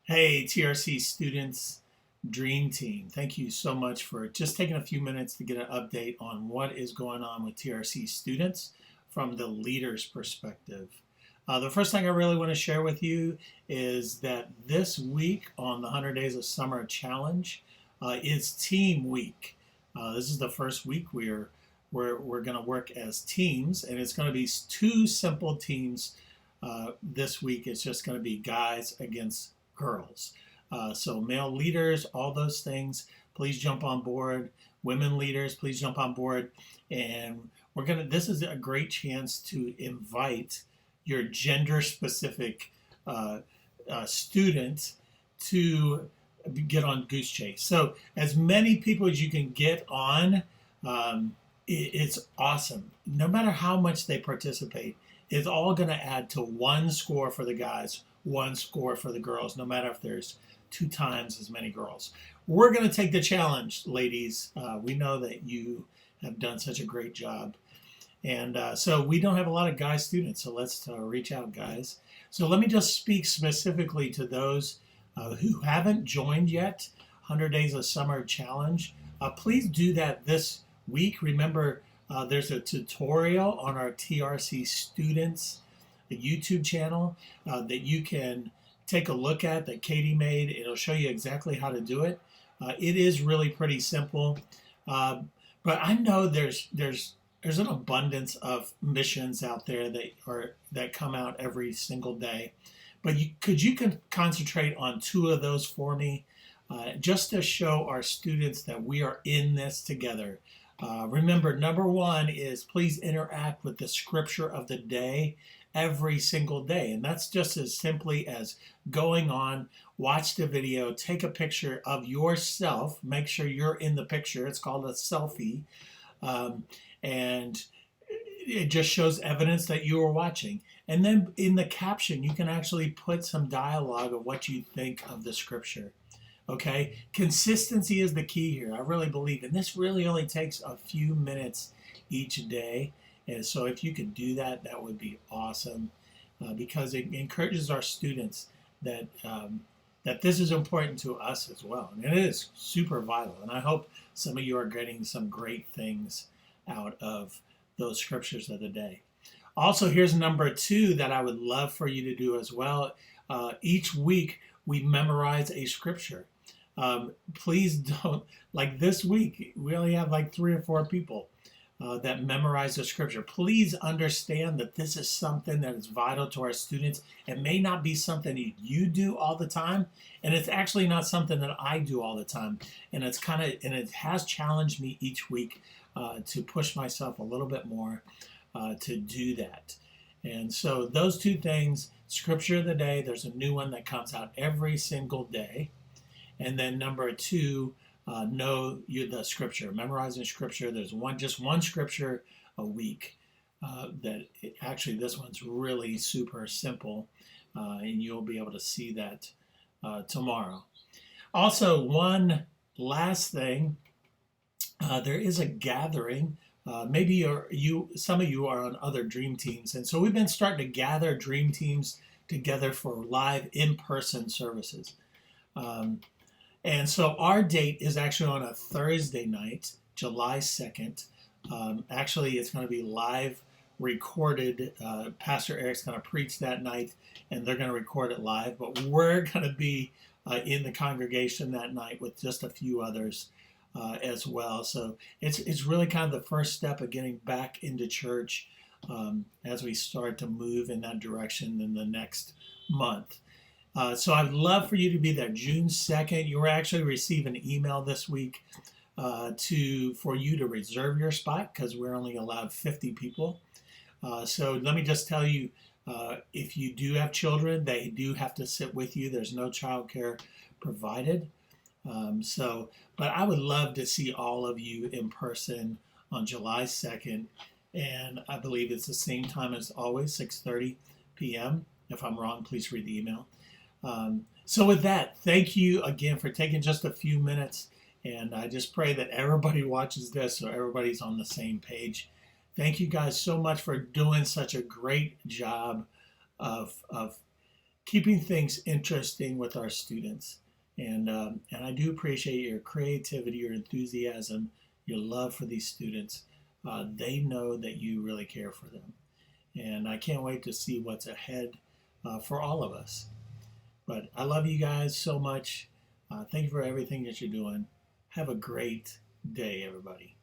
Hey, TRC students, Dream Team. Thank you so much for just taking a few minutes to get an update on what is going on with TRC students from the leader's perspective. The first thing I really want to share with you is that this week on the 100 Days of Summer Challenge is Team Week. This is the first week we're going to work as teams, and it's going to be two simple teams. This week it's just going to be guys against girls. So male leaders, all those things, please jump on board. Women leaders, please jump on board. And this is a great chance to invite your gender specific student to get on Goose Chase. So as many people as you can get on, it's awesome. No matter how much they participate, it's all going to add to one score for the guys, one score for the girls, no matter if there's two times as many girls. We're going to take the challenge, ladies. We know that you have done such a great job. And so we don't have a lot of guy students, so let's reach out, guys. So let me just speak specifically to those who haven't joined yet, 100 Days of Summer Challenge. Please do that this week. Remember, there's a tutorial on our TRC Students YouTube channel that you can take a look at that Katie made. It'll show you exactly how to do it. It is really pretty simple, but I know there's an abundance of missions out there that come out every single day. But you can concentrate on two of those for me, just to show our students that we are in this together. Remember, number one is please interact with the scripture of the day every single day. And that's just as simply as going on, watch the video, take a picture of yourself, make sure you're in the picture. It's called a selfie. And it just shows evidence that you are watching. And then in the caption, you can actually put some dialogue of what you think of the scripture. Okay, consistency is the key here. I really believe, and this really only takes a few minutes each day. And so if you could do that, that would be awesome, because it encourages our students that that this is important to us as well. And it is super vital. And I hope some of you are getting some great things out of those scriptures of the day. Also, here's number two that I would love for you to do as well. Each week we memorize a scripture. Please don't, like this week, we only have like 3 or 4 people that memorize the scripture. Please understand that this is something that is vital to our students. It may not be something that you do all the time, and it's actually not something that I do all the time. And it has challenged me each week to push myself a little bit more to do that. And so those two things, scripture of the day, there's a new one that comes out every single day. And then number two, know the scripture, memorizing scripture. There's just one scripture a week. Actually, this one's really super simple, and you'll be able to see that tomorrow. Also, one last thing, there is a gathering. Maybe some of you are on other dream teams, and so we've been starting to gather dream teams together for live in-person services. And so our date is actually on a Thursday night, July 2nd. Actually, it's going to be live recorded. Pastor Eric's going to preach that night, and they're going to record it live. But we're going to be in the congregation that night with just a few others as well. So it's really kind of the first step of getting back into church as we start to move in that direction in the next month. So I'd love for you to be there June 2nd. You will actually receive an email this week for you to reserve your spot, because we're only allowed 50 people. So let me just tell you, if you do have children, they do have to sit with you. There's no childcare provided. But I would love to see all of you in person on July 2nd. And I believe it's the same time as always, 6:30 p.m. If I'm wrong, please read the email. So with that, thank you again for taking just a few minutes, and I just pray that everybody watches this so everybody's on the same page. Thank you guys so much for doing such a great job of keeping things interesting with our students. And I do appreciate your creativity, your enthusiasm, your love for these students. They know that you really care for them. And I can't wait to see what's ahead for all of us. But I love you guys so much. Thank you for everything that you're doing. Have a great day, everybody.